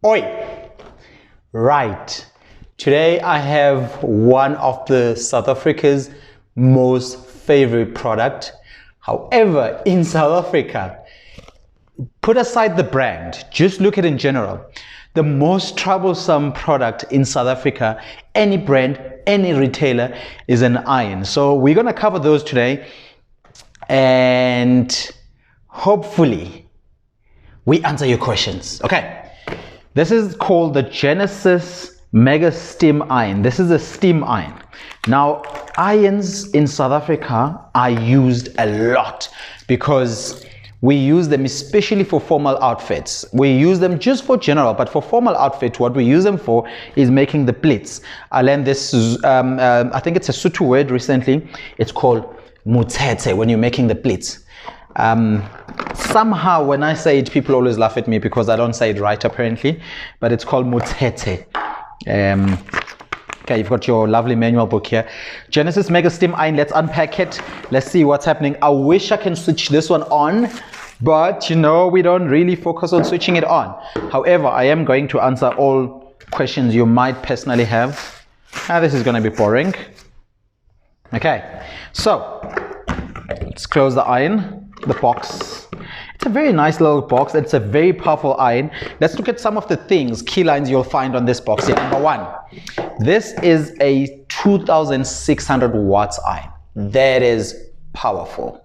Oi! Right. Today I have one of the South Africa's most favorite product. However, in South Africa, put aside the brand, just look at it in general. The most troublesome product in South Africa, any brand, any retailer, is an iron. So we're going to cover those today, and hopefully we answer your questions. Okay. This is called the Genesis Mega Steam Iron. This is a steam iron. Now, irons in South Africa are used a lot because we use them especially for formal outfits. We use them just for general, but for formal outfit, what we use them for is making the pleats. I learned this, I think it's a Sotho word recently. It's called mutete when you're making the pleats. Somehow when I say it, people always laugh at me because I don't say it right apparently, but it's called mutete. Okay, you've got your lovely manual book here. Genesis Mega Steam Iron. Let's unpack it. Let's see what's happening. I wish I can switch this one on, but you know, we don't really focus on switching it on. However, I am going to answer all questions you might personally have. Now, this is going to be boring. Okay, so let's close the iron, the box. It's a very nice little box. It's a very powerful iron. Let's look at some of the things, key lines you'll find on this box here. Number one, this is a 2,600 watts iron. That is powerful.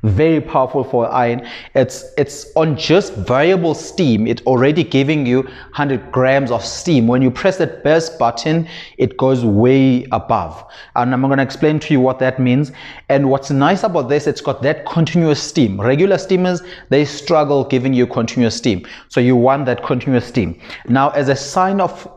Very powerful for iron. It's on just variable steam. It's already giving you 100 grams of steam. When you press that burst button, it goes way above. And I'm going to explain to you what that means. And what's nice about this, it's got that continuous steam. Regular steamers, they struggle giving you continuous steam. So you want that continuous steam. Now, as a sign of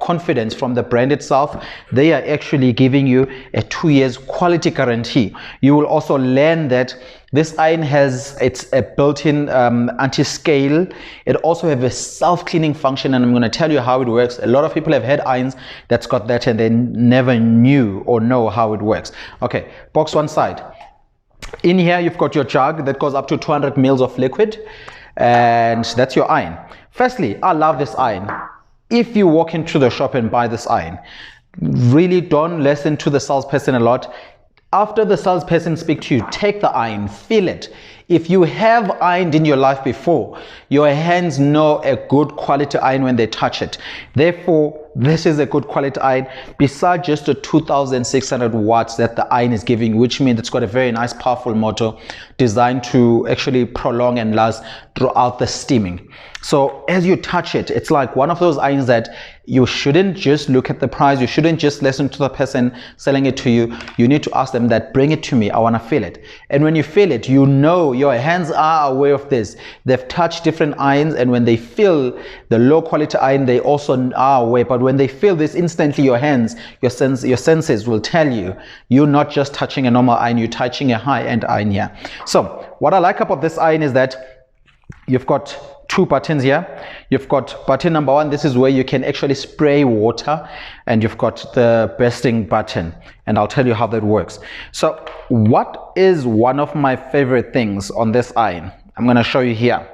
confidence from the brand itself, they are actually giving you a 2 years quality guarantee. You will also learn that this iron has a built-in anti-scale. It also has a self-cleaning function, and I'm going to tell you how it works. A lot of people have had irons that's got that and they never knew or know how it works. Okay, box one side. In here you've got your jug that goes up to 200 mils of liquid, and that's your iron. Firstly, I love this iron. If you walk into the shop and buy this iron, really don't listen to the salesperson a lot. After the salesperson speaks to you, take the iron, feel it. If you have ironed in your life before, your hands know a good quality iron when they touch it. Therefore, this is a good quality iron, besides just the 2,600 watts that the iron is giving, which means it's got a very nice, powerful motor designed to actually prolong and last throughout the steaming. So as you touch it, it's like one of those irons that you shouldn't just look at the price. You shouldn't just listen to the person selling it to you. You need to ask them that, bring it to me. I want to feel it. And when you feel it, you know your hands are aware of this. They've touched different irons, and when they feel the low quality iron, they also are aware. But when they feel this, instantly your hands, your senses will tell you, you're not just touching a normal iron, you're touching a high-end iron here. So what I like about this iron is that you've got two buttons here. You've got button number one. This is where you can actually spray water, and you've got the bursting button, and I'll tell you how that works. So what is one of my favorite things on this iron? I'm going to show you here.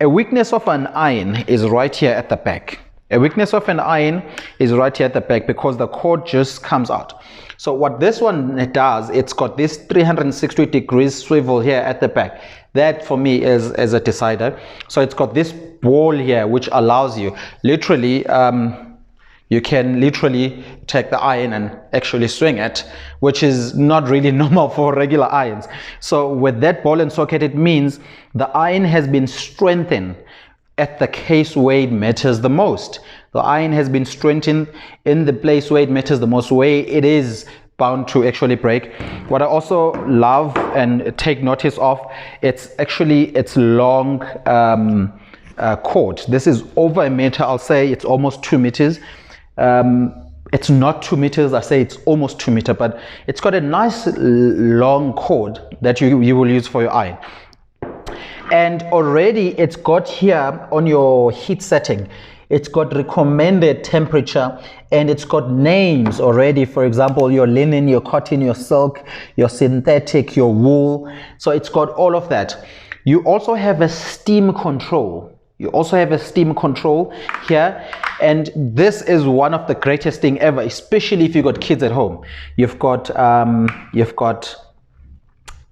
A weakness of an iron is right here at the back. A weakness of an iron is right here at the back because the cord just comes out. So what this one does, it's got this 360 degrees swivel here at the back. That for me is a decider. So it's got this ball here which allows you literally, you can literally take the iron and actually swing it, which is not really normal for regular irons. So with that ball and socket, it means the iron has been strengthened at the case where it matters the most. The iron has been strengthened in the place where it matters the most, where it is bound to actually break. What I also love and take notice of, it's actually its long cord. This is over a meter. I'll say it's almost 2 meters. It's not 2 meters, I say it's almost 2 meters, but it's got a nice long cord that you will use for your iron. And already it's got here on your heat setting, it's got recommended temperature, and it's got names already. For example, your linen, your cotton, your silk, your synthetic, your wool. So it's got all of that. You also have a steam control. You also have a steam control here, and this is one of the greatest thing ever, especially if you've got kids at home. You've got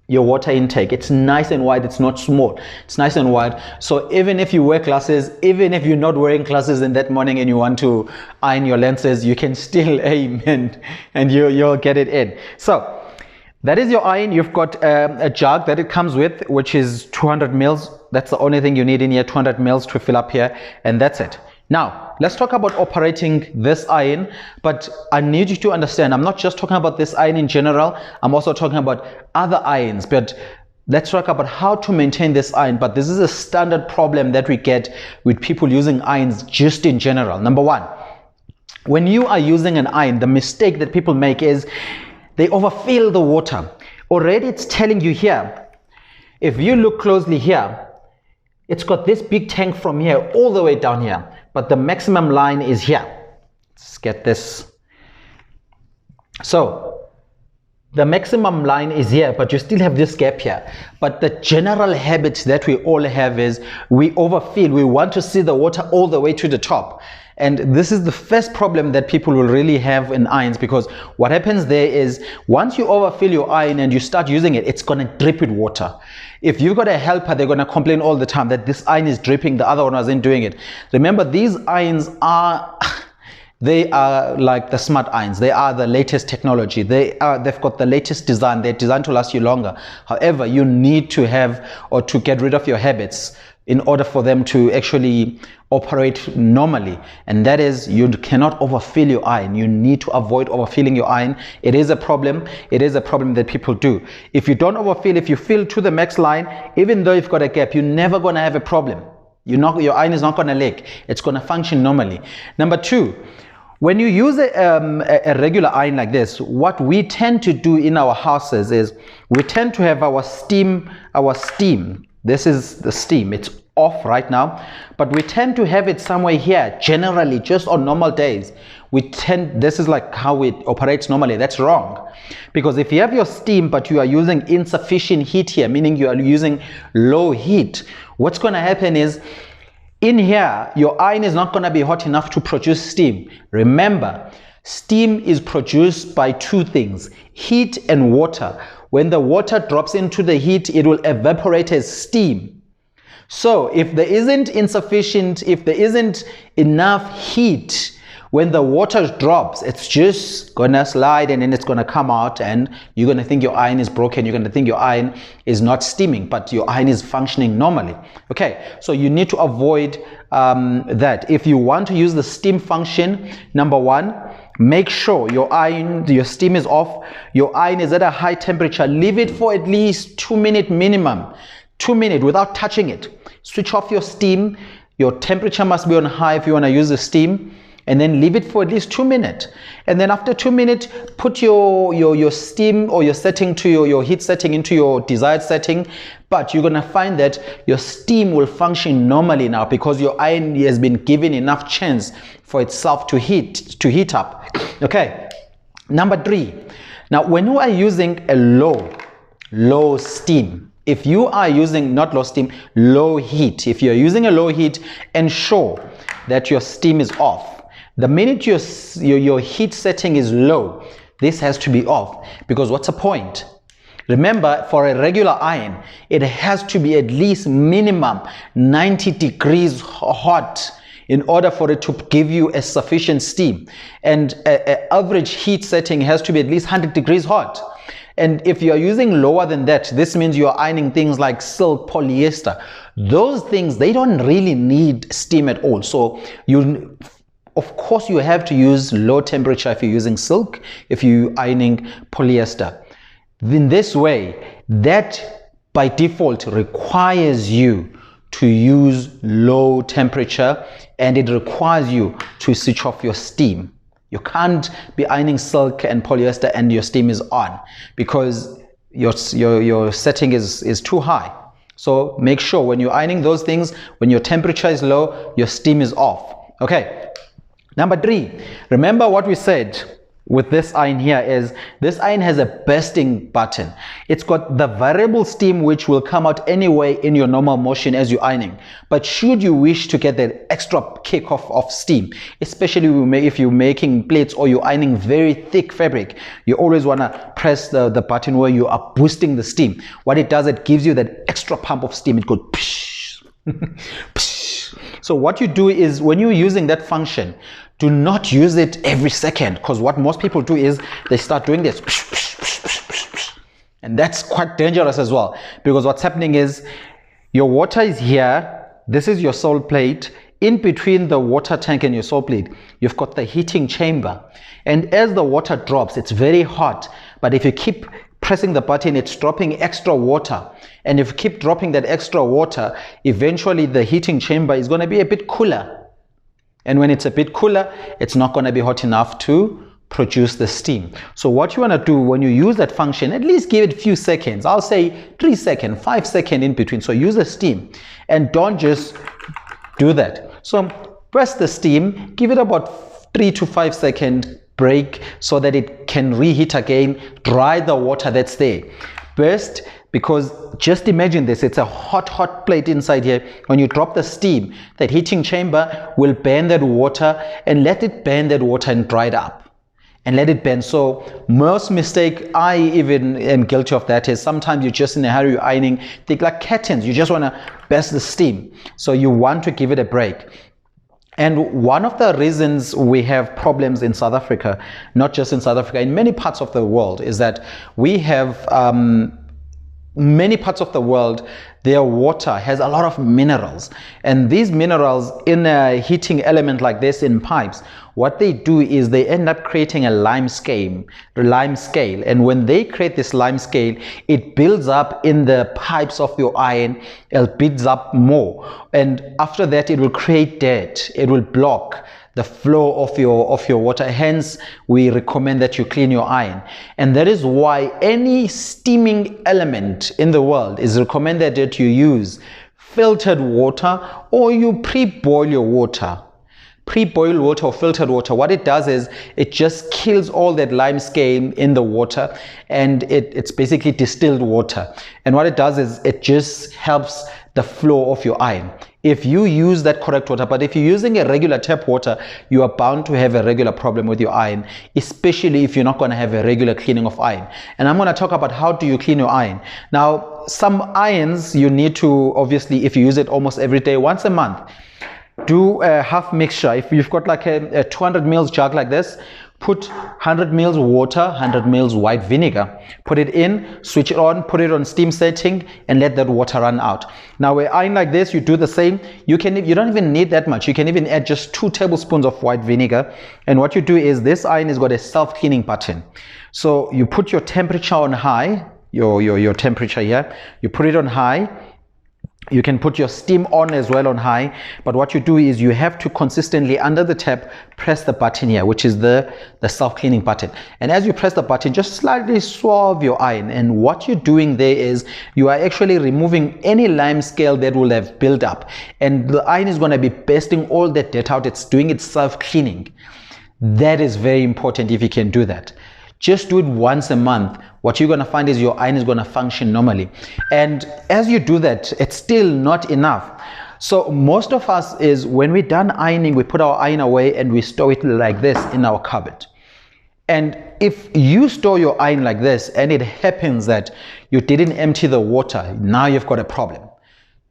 your water intake. It's nice and wide, it's not small, it's nice and wide. So even if you wear glasses, even if you're not wearing glasses in that morning and you want to iron your lenses, you can still aim and you'll get it in. So that is your iron. You've got a jug that it comes with, which is 200 mils. That's the only thing you need in here, 200 mils to fill up here, and that's it. Now, let's talk about operating this iron, but I need you to understand, I'm not just talking about this iron in general, I'm also talking about other irons, but let's talk about how to maintain this iron. But this is a standard problem that we get with people using irons just in general. Number one, when you are using an iron, the mistake that people make is they overfill the water. Already it's telling you here, if you look closely here, it's got this big tank from here all the way down here, but the maximum line is here. Let's get this. So the maximum line is here, but you still have this gap here. But the general habit that we all have is we overfill. We want to see the water all the way to the top. And this is the first problem that people will really have in irons, because what happens there is once you overfill your iron and you start using it, it's going to drip with water. If you've got a helper, they're going to complain all the time that this iron is dripping, the other one wasn't doing it. Remember, these irons are they are like the smart irons. They are the latest technology. They've got the latest design. They're designed to last you longer. However, you need to have or to get rid of your habits in order for them to actually operate normally, and that is you cannot overfill your iron. You need to avoid overfilling your iron. It is a problem. It is a problem that people do. If you don't overfill, if you fill to the max line, even though you've got a gap, you're never going to have a problem. Your iron is not going to leak. It's going to function normally. Number two, when you use a regular iron like this, what we tend to do in our houses is we tend to have our steam. This is the steam. It's off right now, but we tend to have it somewhere here. Generally, just on normal days, this is like how it operates normally. That's wrong, because if you have your steam but you are using insufficient heat here, meaning you are using low heat, what's going to happen is in here your iron is not going to be hot enough to produce steam. Remember, steam is produced by two things, heat and water. When the water drops into the heat, it will evaporate as steam. So if there isn't enough heat, when the water drops, it's just gonna slide and then it's gonna come out, and you're gonna think your iron is broken. You're gonna think your iron is not steaming, but your iron is functioning normally. Okay, so you need to avoid that. If you want to use the steam function, number one, make sure your steam is off. Your iron is at a high temperature. Leave it for at least 2 minutes minimum. 2 minutes without touching it. Switch off your steam. Your temperature must be on high if you want to use the steam, and then leave it for at least 2 minutes. And then after 2 minutes, put your steam or your setting to your heat setting into your desired setting. But you're going to find that your steam will function normally now, because your iron has been given enough chance for itself to heat up. Okay, number three. Now, when you are using a low steam, if you are using not low steam, low heat, if you're using a low heat, ensure that your steam is off. The minute your heat setting is low, this has to be off, because what's the point? Remember, for a regular iron, it has to be at least minimum 90 degrees hot in order for it to give you a sufficient steam. And an average heat setting has to be at least 100 degrees hot. And if you are using lower than that, this means you are ironing things like silk, polyester. Those things, they don't really need steam at all. So of course you have to use low temperature if you're using silk, if you're ironing polyester. In this way, that by default requires you to use low temperature, and it requires you to switch off your steam. You can't be ironing silk and polyester and your steam is on, because your setting is too high. So make sure when you're ironing those things, when your temperature is low, your steam is off. Okay. Number three, remember what we said. with this iron here is this iron has a bursting button. It's got the variable steam which will come out anyway in your normal motion as you're ironing. But should you wish to get that extra kick of steam, especially if you're making plates or you're ironing very thick fabric, you always want to press the button where you are boosting the steam. What it does, it gives you that extra pump of steam. It goes psh, psh. So what you do is when you're using that function, do not use it every second, because what most people do is they start doing this, and that's quite dangerous as well, because what's happening is your water is here, this is your salt plate. In between the water tank and your salt plate, you've got the heating chamber, and as the water drops, it's very hot, but if you keep pressing the button, it's dropping extra water, and if you keep dropping that extra water, eventually the heating chamber is going to be a bit cooler. And when it's a bit cooler, it's not going to be hot enough to produce the steam. So what you want to do when you use that function, at least give it a few seconds. I'll say 3 seconds, 5 seconds in between. So use the steam and don't just do that. So press the steam, give it about 3 to 5 second break so that it can reheat again, dry the water that's there. Burst, because just imagine this, it's a hot plate inside here. When you drop the steam, that heating chamber will burn that water, and let it burn that water and dry it up and let it burn. So most mistake, I even am guilty of that, is sometimes you're just in a hurry, you're ironing, think like curtains, you just want to burst the steam. So you want to give it a break. And one of the reasons we have problems in South Africa, not just in South Africa, in many parts of the world, is that we have many parts of the world, their water has a lot of minerals, and these minerals in a heating element like this in pipes, what they do is they end up creating a lime scale, and when they create this lime scale, it builds up in the pipes of your iron, it builds up more, and after that it will create dirt, it will block the flow of your water. Hence we recommend that you clean your iron, and that is why any steaming element in the world is recommended that you use filtered water, or you pre-boil your water. Pre-boiled water or filtered water, what it does is it just kills all that lime scale in the water, and it's basically distilled water, and what it does is it just helps the flow of your iron if you use that correct water. But if you're using a regular tap water, you are bound to have a regular problem with your iron, especially if you're not going to have a regular cleaning of iron. And I'm going to talk about how do you clean your iron. Now, some irons you need to, obviously, if you use it almost every day, once a month, do a half mixture. If you've got like a 200 ml jug like this, put 100 ml water, 100 ml white vinegar, put it in, switch it on, put it on steam setting, and let that water run out. Now with iron like this, you do the same. You don't even need that much. You can even add just 2 tablespoons of white vinegar, and what you do is this iron has got a self-cleaning button. So you put your temperature on high, your temperature here, you put it on high. You can put your steam on as well on high, but what you do is you have to consistently under the tap press the button here, which is the self-cleaning button, and as you press the button, just slightly swab your iron, and what you're doing there is you are actually removing any lime scale that will have built up, and the iron is going to be bursting all that dirt out. It's doing its self-cleaning. That is very important. If you can do that, just do it once a month. What you're going to find is your iron is going to function normally. And as you do that, it's still not enough. So most of us is when we're done ironing, we put our iron away and we store it like this in our cupboard. And if you store your iron like this and it happens that you didn't empty the water, now you've got a problem.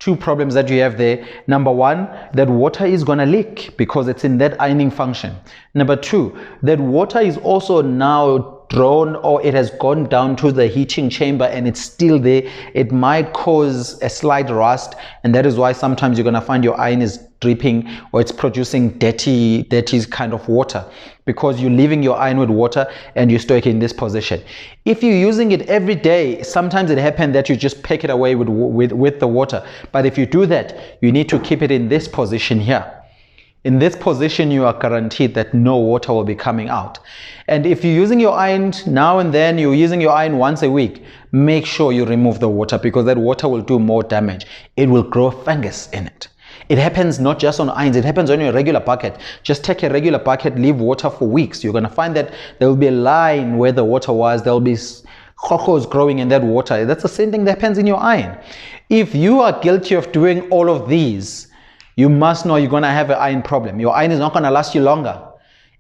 2 problems that you have there. Number 1, that water is going to leak because it's in that ironing function. Number 2, that water is also now drawn, or it has gone down to the heating chamber and it's still there. It might cause a slight rust, and that is why sometimes you're going to find your iron is dripping or it's producing dirty kind of water, because you're leaving your iron with water and you store it in this position. If you're using it every day, sometimes it happens that you just pick it away with the water, but if you do that, you need to keep it in this position here. In this position, you are guaranteed that no water will be coming out. And if you're using your iron now and then, you're using your iron once a week, make sure you remove the water, because that water will do more damage. It will grow fungus in it. It happens not just on irons, it happens on your regular bucket. Just take a regular bucket, leave water for weeks. You're going to find that there will be a line where the water was, there will be cockles growing in that water. That's the same thing that happens in your iron. If you are guilty of doing all of these, you must know you're going to have an iron problem. Your iron is not going to last you longer.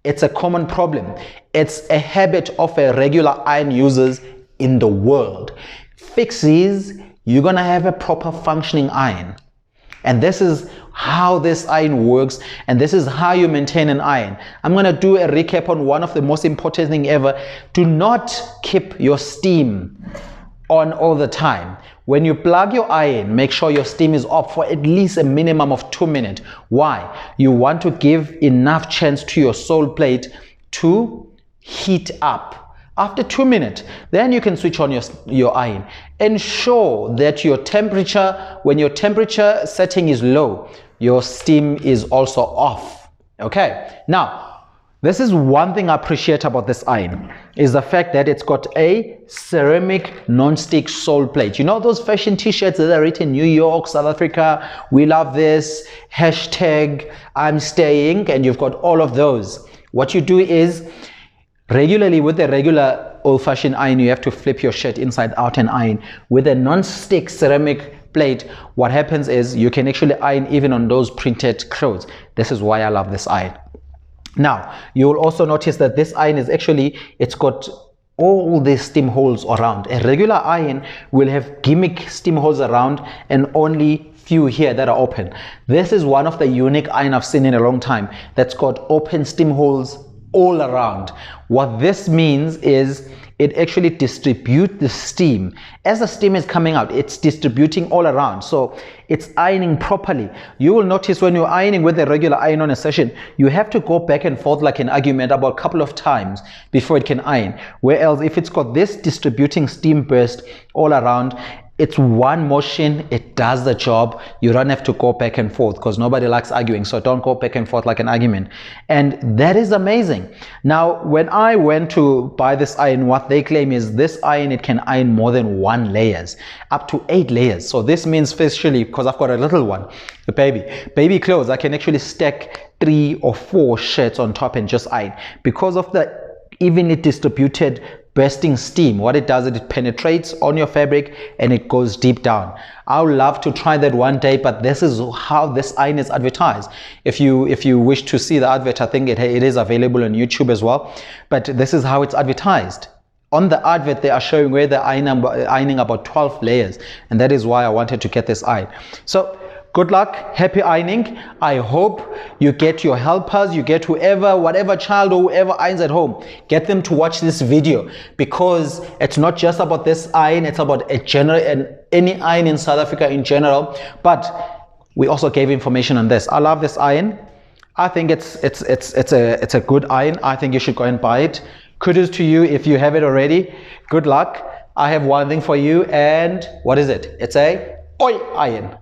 It's a common problem. It's a habit of a regular iron users in the world. Fix these, you're going to have a proper functioning iron. And this is how this iron works, and this is how you maintain an iron. I'm going to do a recap on one of the most important thing ever. Do not keep your steam on all the time. When you plug your iron, make sure your steam is off for at least a minimum of 2 minutes. Why? You want to give enough chance to your sole plate to heat up. After 2 minutes, then you can switch on your iron. Ensure that your temperature, when your temperature setting is low, your steam is also off. Okay, now this is one thing I appreciate about this iron, is the fact that it's got a ceramic non-stick sole plate. You know those fashion t-shirts that are written New York, South Africa, we love this, hashtag I'm staying, and you've got all of those. What you do is, regularly with a regular old-fashioned iron, you have to flip your shirt inside out and iron. With a non-stick ceramic plate, what happens is you can actually iron even on those printed clothes. This is why I love this iron. Now, you will also notice that this iron is actually, it's got all these steam holes around. A regular iron will have gimmick steam holes around and only few here that are open. This is one of the unique iron I've seen in a long time that's got open steam holes all around. What this means is it actually distributes the steam. As the steam is coming out, it's distributing all around, so it's ironing properly. You will notice when you're ironing with a regular iron on a session, you have to go back and forth like an argument about a couple of times before it can iron. Whereas if it's got this distributing steam burst all around, it's one motion, it does the job. You don't have to go back and forth, because nobody likes arguing, so don't go back and forth like an argument. And that is amazing. Now, when I went to buy this iron, what they claim is this iron, it can iron more than 1 layers, up to 8 layers. So this means especially because I've got a little one, the baby clothes, I can actually stack 3 or 4 shirts on top and just iron. Because of the evenly distributed bursting steam, what it does is it penetrates on your fabric and it goes deep down. I would love to try that one day, but this is how this iron is advertised. If you wish to see the advert, I think it is available on YouTube as well, but this is how it's advertised. On the advert, they are showing where they're ironing about 12 layers, and that is why I wanted to get this iron. So good luck, happy ironing. I hope you get your helpers, you get whatever child or whoever irons at home, get them to watch this video, because it's not just about this iron, it's about any iron in South Africa in general. But we also gave information on this. I love this iron. I think it's a good iron. I think you should go and buy it. Kudos to you if you have it already. Good luck. I have one thing for you, and what is it? It's a oi iron.